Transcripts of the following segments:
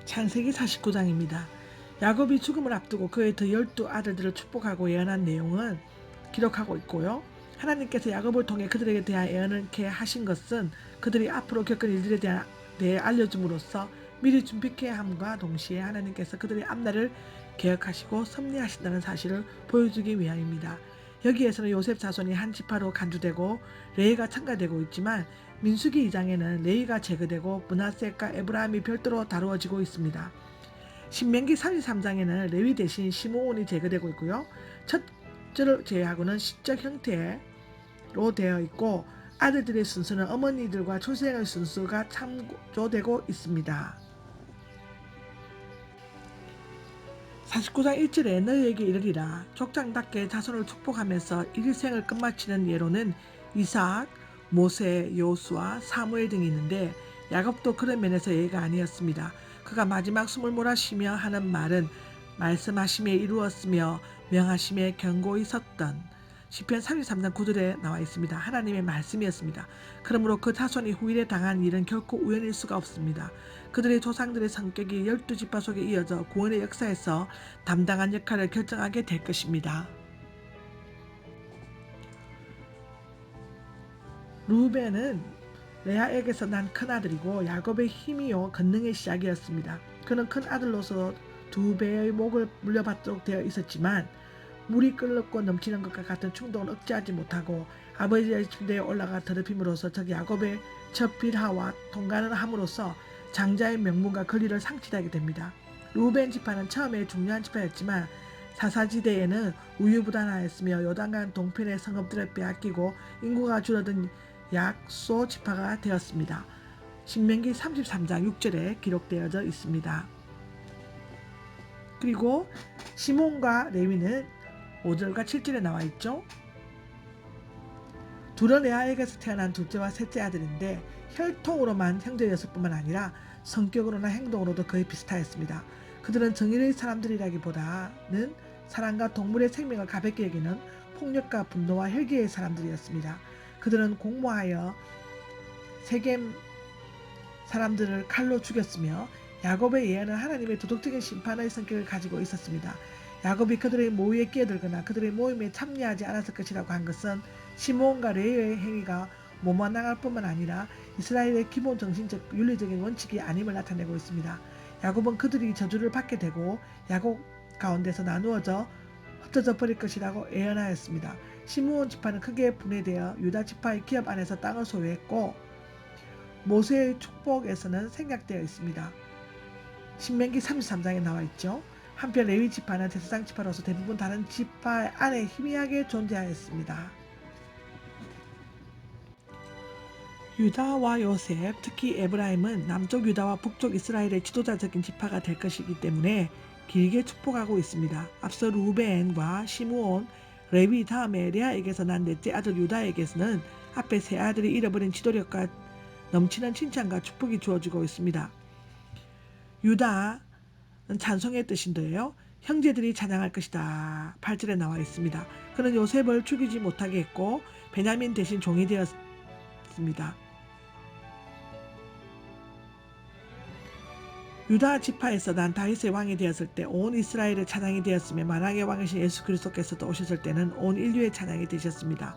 창세기 49장입니다. 야곱이 죽음을 앞두고 그의 더 12아들들을 축복하고 예언한 내용은 기록하고 있고요. 하나님께서 야곱을 통해 그들에게 대한 예언을 하신 것은 그들이 앞으로 겪을 일들에 대해 알려줌으로써 미리 준비케 함과 동시에 하나님께서 그들의 앞날을 계획하시고 섭리하신다는 사실을 보여주기 위함입니다. 여기에서는 요셉 자손이 한 지파로 간주되고 레위가 첨가되고 있지만 민수기 2장에는 레위가 제거되고 므낫세과 에브라임이 별도로 다루어지고 있습니다. 신명기 33장에는 레위 대신 시므온이 제거되고 있고요. 첫 절을 제외하고는 시적 형태로 되어 있고 아들들의 순서는 어머니들과 출생의 순서가 참조되고 있습니다. 49장 1절에 너희에게 이르리라 족장답게 자손을 축복하면서 일생을 끝마치는 예로는 이삭, 모세, 여호수아, 사무엘 등이 있는데 야곱도 그런 면에서 예가 아니었습니다. 그가 마지막 숨을 몰아쉬며 하는 말은 말씀하심에 이루었으며 명하심에 견고히 섰던 시편 33장 9절에 나와 있습니다. 하나님의 말씀이었습니다. 그러므로 그 자손이 후일에 당한 일은 결코 우연일 수가 없습니다. 그들의 조상들의 성격이 12지파 속에 이어져 구원의 역사에서 담당한 역할을 결정하게 될 것입니다. 루벤은 레아에게서 난 큰아들이고 야곱의 힘이요 권능의 시작이었습니다. 그는 큰아들로서 2배의 목을 물려받도록 되어 있었지만 물이 끓고 넘치는 것과 같은 충동을 억제하지 못하고 아버지의 침대에 올라가 더럽힘으로써 즉 야곱의 첫 빌하와 통관을 함으로써 장자의 명분과 권리를 상실하게 됩니다. 루벤 지파는 처음에 중요한 지파였지만 사사지대에는 우유부단하였으며 요단강 동편의 성읍들을 빼앗기고 인구가 줄어든 약소 지파가 되었습니다. 신명기 33장 6절에 기록되어져 있습니다. 그리고 시몬과 레위는 5절과 7절에 나와 있죠. 둘은 레아에게서 태어난 둘째와 셋째 아들인데 혈통으로만 형제였을 뿐만 아니라 성격으로나 행동으로도 거의 비슷하였습니다. 그들은 정의의 사람들이라기보다는 사람과 동물의 생명을 가볍게 여기는 폭력과 분노와 혈기의 사람들이었습니다. 그들은 공모하여 세겜 사람들을 칼로 죽였으며 야곱의 예언은 하나님의 도덕적인 심판의 성격을 가지고 있었습니다. 야곱이 그들의 모의에 끼어들거나 그들의 모임에 참여하지 않았을 것이라고 한 것은 시므온과 레위의 행위가 모마나갈 뿐만 아니라 이스라엘의 기본 정신적 윤리적인 원칙이 아님을 나타내고 있습니다. 야곱은 그들이 저주를 받게 되고 야곱 가운데서 나누어져 흩어져 버릴 것이라고 예언하였습니다. 시므온 지파는 크게 분해되어 유다 지파의 기업 안에서 땅을 소유했고 모세의 축복에서는 생략되어 있습니다. 신명기 33장에 나와 있죠. 한편 레위 지파는 제사장 지파로서 대부분 다른 지파 안에 희미하게 존재하였습니다. 유다와 요셉, 특히 에브라임은 남쪽 유다와 북쪽 이스라엘의 지도자적인 지파가 될 것이기 때문에 길게 축복하고 있습니다. 앞서 루벤과 시므온, 레위 다음에 레아에게서 난 넷째 아들 유다에게서는 앞에 세 아들이 잃어버린 지도력과 넘치는 칭찬과 축복이 주어지고 있습니다. 유다는 찬송의 뜻인데요. 형제들이 찬양할 것이다. 8절에 나와 있습니다. 그는 요셉을 죽이지 못하게 했고 베냐민 대신 종이 되었습니다. 유다 지파에서 난 다윗의 왕이 되었을 때 온 이스라엘의 찬양이 되었으며 만왕의 왕이신 예수 그리스도께서도 오셨을 때는 온 인류의 찬양이 되셨습니다.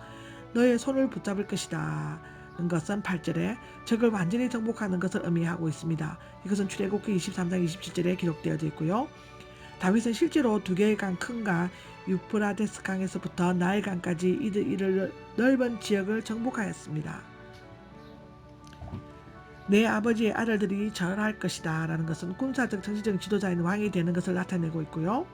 너의 손을 붙잡을 것이다. 는 것은 8절에 적을 완전히 정복하는 것을 의미하고 있습니다. 이것은 출애굽기 23장 27절에 기록되어져 있고요. 다윗은 실제로 두 개의 강 큰강 유프라데스 강에서부터 나일 강까지 이를 넓은 지역을 정복하였습니다. 내 아버지의 아들들이 절할 것이다 라는 것은 군사적 정치적 지도자인 왕이 되는 것을 나타내고 있고요.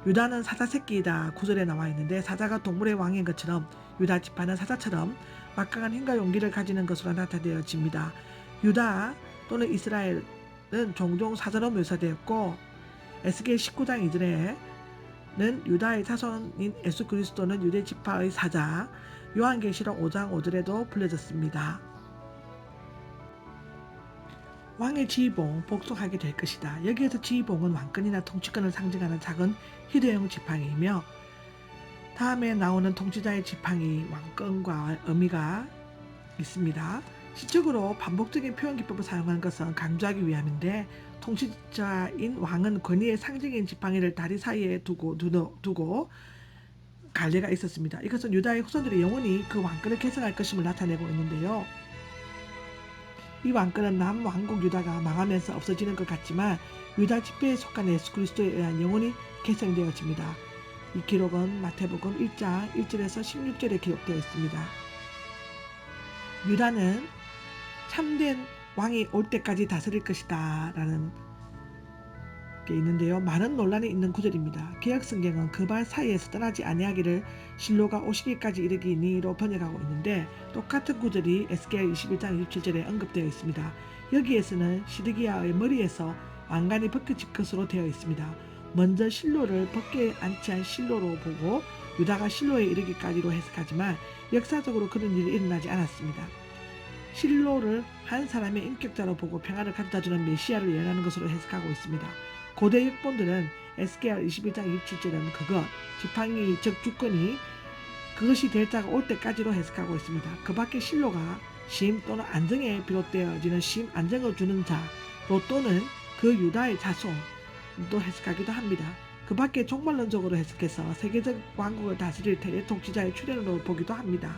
유다는 사자 새끼이다 9절에 나와 있는데 사자가 동물의 왕인 것처럼 유다 지파는 사자처럼 막강한 힘과 용기를 가지는 것으로 나타내어집니다. 유다 또는 이스라엘은 종종 사자로 묘사되었고 에스겔 19장 2절에는 유다의 자손인 예수 그리스도는 유대 지파의 사자, 요한계시록 5장 5절에도 불려졌습니다. 왕의 지휘봉 복속하게 될 것이다. 여기에서 지휘봉은 왕권이나 통치권을 상징하는 작은 희대형 지팡이이며 다음에 나오는 통치자의 지팡이 왕권과 의미가 있습니다. 시적으로 반복적인 표현 기법을 사용한 것은 강조하기 위함인데, 통치자인 왕은 권위의 상징인 지팡이를 다리 사이에 두고 관례가 있었습니다. 이것은 유다의 후손들이 영원히 그 왕권을 계승할 것임을 나타내고 있는데요. 이 왕권은 남왕국 유다가 망하면서 없어지는 것 같지만 유다 지파에 속한 예수 그리스도에 의한 영원히 계승되어집니다. 이 기록은 마태복음 1장 1절에서 16절에 기록되어 있습니다. 유다는 참된 왕이 올 때까지 다스릴 것이다 라는 게 있는데요. 많은 논란이 있는 구절입니다. 개역성경은 그 발 사이에서 떠나지 아니하기를 실로가 오시기까지 이르기니로 번역하고 있는데, 똑같은 구절이 에스겔 21장 27절에 언급되어 있습니다. 여기에서는 시드기야의 머리에서 왕관이 벗겨질 것으로 되어 있습니다. 먼저 실로를 벗겨 안치한 실로로 보고 유다가 실로에 이르기까지로 해석하지만 역사적으로 그런 일이 일어나지 않았습니다. 실로를 한 사람의 인격자로 보고 평안을 가져다주는 메시아를 예언하는 것으로 해석하고 있습니다. 고대 역본들은 에스겔 21장 27절은 그것, 지팡이 즉 주권이 그것이 될 자가 올 때까지로 해석하고 있습니다. 그 밖에 실로가 쉼 또는 안정에 비롯되어지는 쉼, 안정을 주는 자로 또는 그 유다의 자손도 해석하기도 합니다. 그 밖에 종말론적으로 해석해서 세계적 왕국을 다스릴 테레 통치자의 출현으로 보기도 합니다.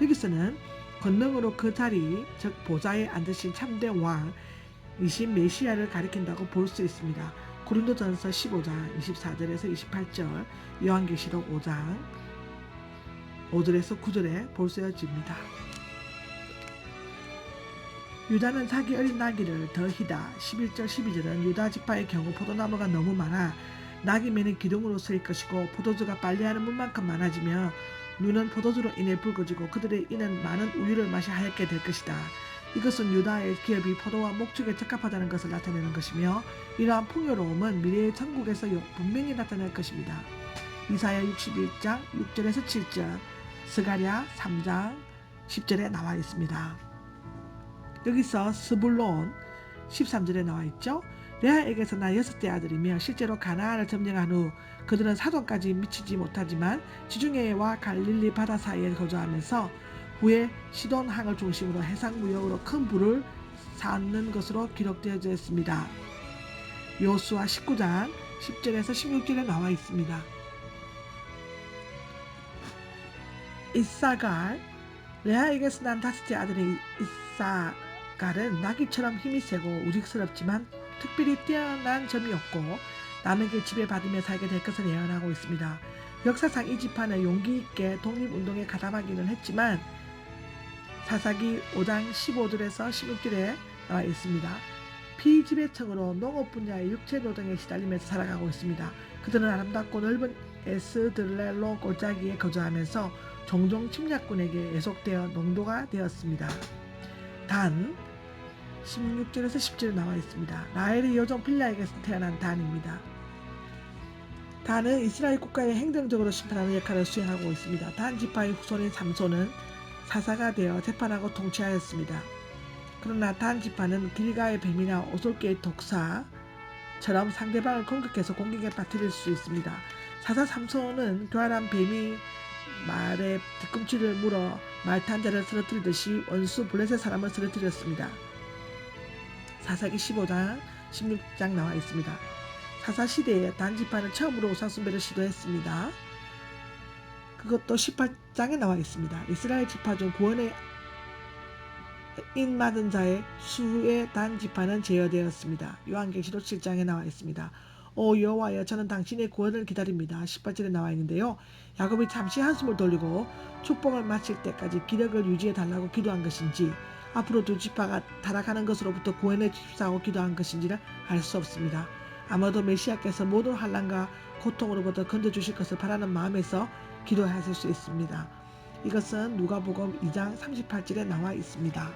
여기서는 권능으로 그 자리, 즉 보좌에 앉으신 참된 왕이신 메시아를 가리킨다고 볼 수 있습니다. 고린도전서 15장 24절에서 28절, 요한계시록 5장 5절에서 9절에 볼 수 있습니다. 유다는 자기 어린 나귀를 더히다. 11절 12절은 유다 지파의 경우 포도나무가 너무 많아 나귀 매는 기둥으로 쓰일 것이고 포도주가 빨래하는 물만큼 많아지며 눈은 포도주로 인해 붉어지고 그들의 이는 많은 우유를 마셔 하얗게 될 것이다. 이것은 유다의 기업이 포도와 목축에 적합하다는 것을 나타내는 것이며 이러한 풍요로움은 미래의 천국에서 분명히 나타날 것입니다. 이사야 61장 6절에서 7절, 스가랴 3장 10절에 나와 있습니다. 여기서 스불론 13절에 나와 있죠. 레아에게서 나 6대 아들이며 실제로 가나안을 점령한 후 그들은 사돈까지 미치지 못하지만 지중해와 갈릴리 바다 사이에 거주하면서 후에 시돈항을 중심으로 해상 무역으로 큰 부를 쌓는 것으로 기록되어져 있습니다. 요수아 19장 10절에서 16절에 나와 있습니다. 이사갈, 레아에게서 난 5째 아들인 이사갈은 나귀처럼 힘이 세고 우직스럽지만 특별히 뛰어난 점이 없고 남에게 지배받으며 살게 될 것을 예언하고 있습니다. 역사상 이 지파는 용기 있게 독립운동에 가담하기는 했지만 사사기 5장 15절에서 16절에 나와 있습니다. 피지배층으로 농업 분야의 육체노동에 시달리면서 살아가고 있습니다. 그들은 아름답고 넓은 에스드렐로 골짜기에 거주하면서 종종 침략군에게 예속되어 농도가 되었습니다. 단 16절에서 10절에 나와 있습니다. 라헬의 여종 빌라에게서 태어난 단입니다. 단은 이스라엘 국가의 행정적으로 심판하는 역할을 수행하고 있습니다. 단 지파의 후손인 삼손은 사사가 되어 재판하고 통치하였습니다. 그러나 단 지파는 길가의 뱀이나 오솔개의 독사처럼 상대방을 공격해서 공격에 빠뜨릴 수 있습니다. 사사 삼손은 교활한 뱀이 말에 뒤꿈치를 물어 말탄자를 쓰러뜨리듯이 원수 블레셋 사람을 쓰러뜨렸습니다. 사사기 15장 16장 나와 있습니다. 사사 시대에 단 지파는 처음으로 우상숭배를 시도했습니다. 그것도 18장에 나와 있습니다. 이스라엘 지파 중 구원의 인맞은 자의 수의 단 지파는 제어되었습니다. 요한계시록 7장에 나와 있습니다. 오 여호와여, 저는 당신의 구원을 기다립니다. 18절에 나와 있는데요. 야곱이 잠시 한숨을 돌리고 축복을 마칠 때까지 기력을 유지해 달라고 기도한 것인지 앞으로 두 지파가 타락하는 것으로부터 구원해 주십사고 기도한 것인지를 알 수 없습니다. 아마도 메시아께서 모든 환난과 고통으로부터 건져주실 것을 바라는 마음에서 기도하실 수 있습니다. 이것은 누가복음 2장 38절에 나와 있습니다.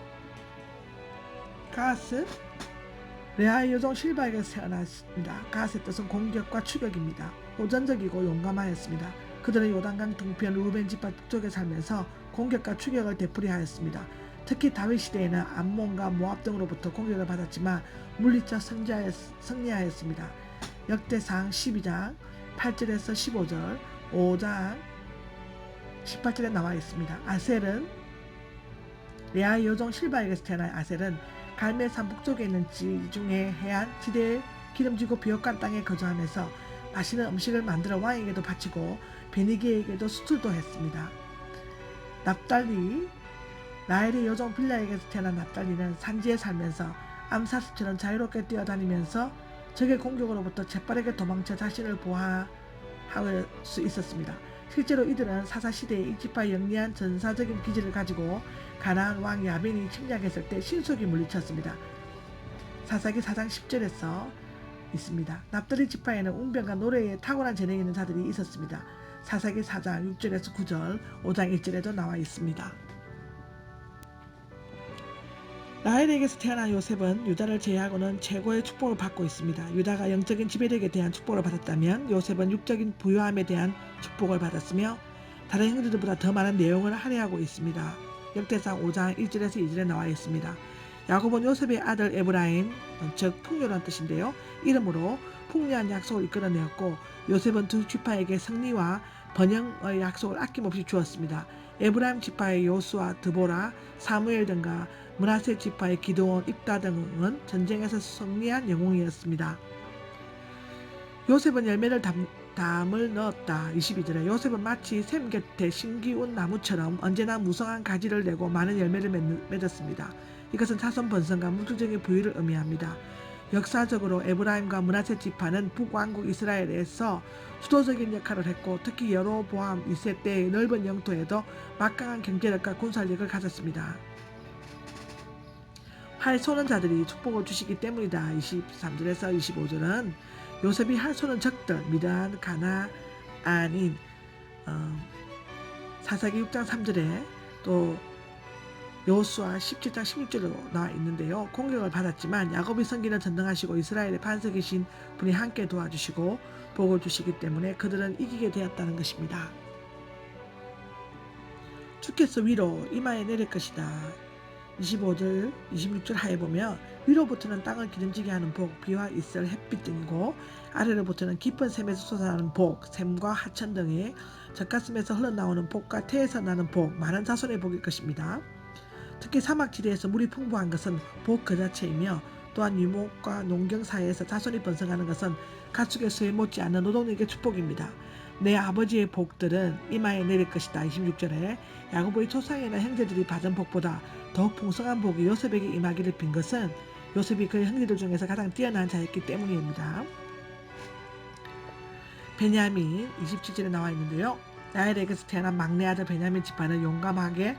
가스, 레아의 여종 실바에게서 태어났습니다. 가스의 뜻은 공격과 추격입니다. 호전적이고 용감하였습니다. 그들은 요단강 동편 루벤 지파 북쪽에 살면서 공격과 추격을 되풀이하였습니다. 특히 다윗 시대에는 암몬과 모압 등으로부터 공격을 받았지만 물리쳐 승리하였습니다. 역대상 12장 8절에서 15절, 5장 18절에 나와 있습니다. 아셀은 레아의 여종 실바에게서 태어난 아셀은 갈멜산 북쪽에 있는 지중해 해안 지대의 기름지고 비옥한 땅에 거주하면서 맛있는 음식을 만들어 왕에게도 바치고 베니게에게도 수출도 했습니다. 납달리, 라헬의 여종 빌라에게서 태어난 납달리는 산지에 살면서 암사슴처럼 자유롭게 뛰어다니면서 적의 공격으로부터 재빠르게 도망쳐 자신을 보호할 수 있었습니다. 실제로 이들은 사사시대에 이 지파의 영리한 전사적인 기질을 가지고 가나안 왕 야빈이 침략했을 때 신속히 물리쳤습니다. 사사기 4장 10절에서 있습니다. 납달리 지파에는 웅변과 노래에 탁월한 재능이 있는 자들이 있었습니다. 사사기 4장 6절에서 9절, 5장 1절에도 나와 있습니다. 라헬에게서 태어난 요셉은 유다를 제외하고는 최고의 축복을 받고 있습니다. 유다가 영적인 지배력에 대한 축복을 받았다면 요셉은 육적인 부유함에 대한 축복을 받았으며 다른 형제들보다 더 많은 내용을 할애하고 있습니다. 역대상 5장 1절에서 2절에 나와 있습니다. 야곱은 요셉의 아들 에브라임, 즉 풍요란 뜻인데요. 이름으로 풍요한 약속을 이끌어내었고 요셉은 두 지파에게 승리와 번영의 약속을 아낌없이 주었습니다. 에브라임 지파의 요수아, 드보라, 사무엘 등과 므낫세 지파의 기드온, 입다 등은 전쟁에서 승리한 영웅이었습니다. 요셉은 열매를 담을 넣었다. 22절에 요셉은 마치 샘 곁에 심기운 나무처럼 언제나 무성한 가지를 내고 많은 열매를 맺었습니다. 이것은 자손 번성과 물질적인 부유를 의미합니다. 역사적으로 에브라임과 므낫세 지파는 북왕국 이스라엘에서 주도적인 역할을 했고 특히 여로보암 2세 때의 넓은 영토에도 막강한 경제력과 군사력을 가졌습니다. 할 쏘는 자들이 축복을 주시기 때문이다. 23절에서 25절은 요셉이 할 쏘는 적들 미단, 가나안인 사사기 6장 3절에 또 여호수아 17장 16절로 나와 있는데요. 공격을 받았지만 야곱이 섬기는 전능하시고 이스라엘의 반석이신 분이 함께 도와주시고 복을 주시기 때문에 그들은 이기게 되었다는 것입니다. 주께서 위로 이마에 내릴 것이다. 25절, 26절 하에 보면 위로부터는 땅을 기름지게 하는 복, 비와 이슬, 햇빛 등이고 아래로부터는 깊은 샘에서 솟아나는 복, 샘과 하천 등의 젖가슴에서 흘러나오는 복과 태에서 나는 복, 많은 자손의 복일 것입니다. 특히 사막지대에서 물이 풍부한 것은 복 그 자체이며 또한 유목과 농경 사이에서 자손이 번성하는 것은 가축의 수에 못지않은 노동력의 축복입니다. 내 아버지의 복들은 이마에 내릴 것이다. 26절에 야곱의 조상이나 형제들이 받은 복보다 더욱 풍성한 복이 요셉에게 임하기를 빈 것은 요셉이 그의 형제들 중에서 가장 뛰어난 자였기 때문입니다. 베냐민 27절에 나와 있는데요. 라헬에게서 태어난 막내 아들 베냐민 지파는 용감하게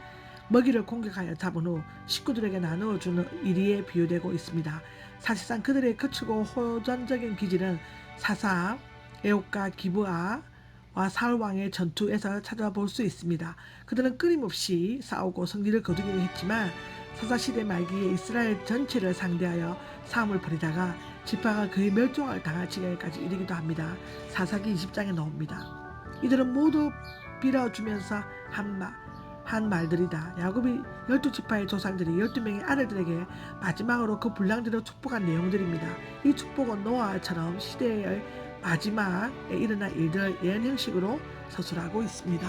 먹이를 공격하여 잡은 후 식구들에게 나누어 주는 일위에 비유되고 있습니다. 사실상 그들의 거칠고 호전적인 기질은 사사, 에옥과 기브아와 사울왕의 전투에서 찾아볼 수 있습니다. 그들은 끊임없이 싸우고 승리를 거두기는 했지만 사사시대 말기에 이스라엘 전체를 상대하여 싸움을 벌이다가 지파가 거의 멸종을 당할 지경까지 이르기도 합니다. 사사기 20장에 나옵니다. 이들은 모두 빌어주면서 한 말들이다. 야곱이 12지파의 조상들이 12명의 아들들에게 마지막으로 그 분량대로 축복한 내용들입니다. 이 축복은 노아처럼 시대의 마지막에 일어날 일들을 예언 형식으로 서술하고 있습니다.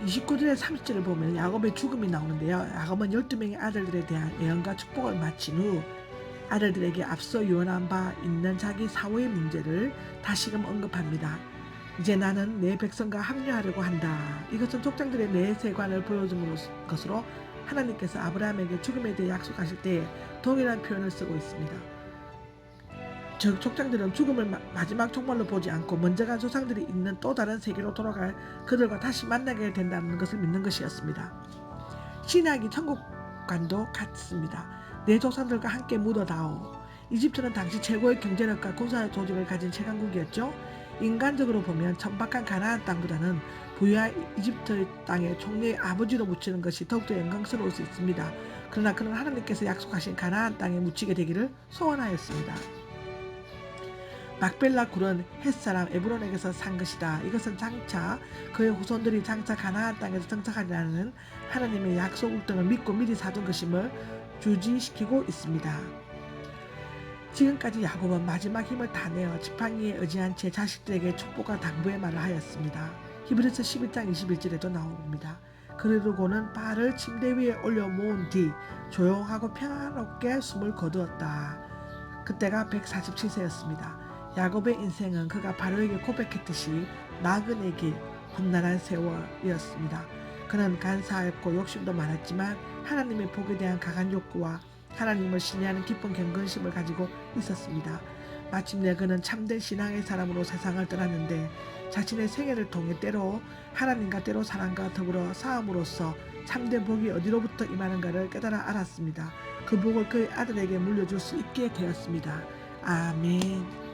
29절의 30절을 보면 야곱의 죽음이 나오는데요. 야곱은 12명의 아들들에 대한 예언과 축복을 마친 후 아들들에게 앞서 유언한 바 있는 자기 사후의 문제를 다시금 언급합니다. 이제 나는 내 백성과 합류하려고 한다. 이것은 족장들의 내세관을 보여주는 것으로 하나님께서 아브라함에게 죽음에 대해 약속하실 때에 동일한 표현을 쓰고 있습니다. 즉 족장들은 죽음을 마지막 종말로 보지 않고 먼저 간 조상들이 있는 또 다른 세계로 돌아갈 그들과 다시 만나게 된다는 것을 믿는 것이었습니다. 신약이 천국관도 같습니다. 내 조상들과 함께 묻어다오. 이집트는 당시 최고의 경제력과 군사 조직을 가진 최강국이었죠. 인간적으로 보면 천박한 가나안 땅보다는 부유한 이집트 땅의 총리의 아버지로 묻히는 것이 더욱더 영광스러울 수 있습니다. 그러나 그는 하나님께서 약속하신 가나안 땅에 묻히게 되기를 소원하였습니다. 막벨라 굴은 햇사람 에브론에게서 산 것이다. 이것은 장차 그의 후손들이 장차 가나안 땅에서 정착하리라는 하나님의 약속 등을 믿고 미리 사둔 것임을 주지시키고 있습니다. 지금까지 야곱은 마지막 힘을 다 내어 지팡이에 의지한 채 자식들에게 축복과 당부의 말을 하였습니다. 히브리서 11장 21절에도 나옵니다. 그러고는 발을 침대 위에 올려 모은 뒤 조용하고 평화롭게 숨을 거두었다. 그때가 147세였습니다. 야곱의 인생은 그가 바로에게 고백했듯이 나그네 길, 험난한 세월이었습니다. 그는 간사했고 욕심도 많았지만 하나님의 복에 대한 강한 욕구와 하나님을 신뢰하는 깊은 경건심을 가지고 있었습니다. 마침내 그는 참된 신앙의 사람으로 세상을 떠났는데 자신의 생애를 통해 때로 하나님과 때로 사랑과 더불어 싸움으로써 참된 복이 어디로부터 임하는가를 깨달아 알았습니다. 그 복을 그의 아들에게 물려줄 수 있게 되었습니다. 아멘.